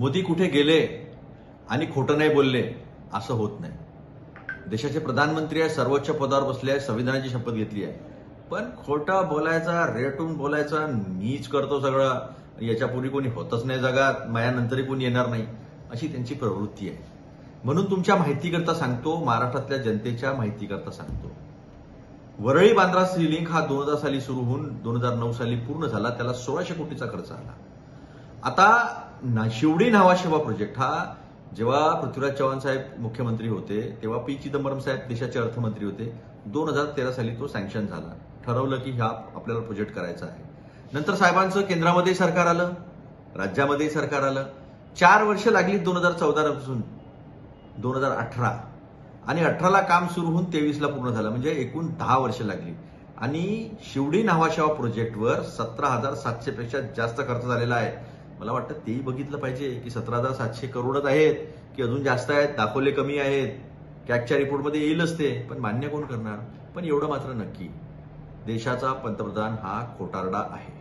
मोदी कुठे गेले आणि खोटं नाही बोलले असं होत नाही. देशाचे प्रधानमंत्री आहे, सर्वोच्च पदावर बसले आहे, संविधानाची शपथ घेतली आहे, पण खोटं बोलायचा, रेटून बोलायचा, मीच करतो सगळं, याच्यापूर्वी कोणी होतच नाही जगात, माझ्यानंतरही कोणी येणार नाही, अशी त्यांची प्रवृत्ती आहे. म्हणून तुमच्या माहितीकरता सांगतो, महाराष्ट्रातल्या जनतेच्या माहितीकरता सांगतो. वरळी बांद्रा सी लिंक हा 2000 साली सुरू होऊन 2009 साली पूर्ण झाला. त्याला 1600 कोटीचा खर्च आला. आता शिवडी नावाशेवा प्रोजेक्ट हा जेव्हा पृथ्वीराज चव्हाण साहेब मुख्यमंत्री होते तेव्हा पी चिदंबरम साहेब देशाचे अर्थमंत्री होते. 2013 साली तो सँक्शन झाला. ठरवलं की हा आपल्याला प्रोजेक्ट करायचा आहे. नंतर साहेबांचं केंद्रामध्ये सरकार आलं, राज्यामध्ये सरकार आलं. 4 वर्ष लागली 2014 पासून 2018 आणि 18ला काम सुरू होऊन 23ला पूर्ण झालं, म्हणजे एकूण 10 वर्ष लागली. आणि शिवडी नावाशेवा प्रोजेक्टवर 17,700 पेक्षा जास्त खर्च झालेला आहे. मला वाटतं तेही बघितलं पाहिजे की 17,700 करोडच आहेत की अजून जास्त आहेत, दाखवले कमी आहेत, कॅगच्या रिपोर्टमध्ये येईलच ते, पण मान्य कोण करणार. पण एवढं मात्र नक्की, देशाचा पंतप्रधान हा खोटारडा आहे.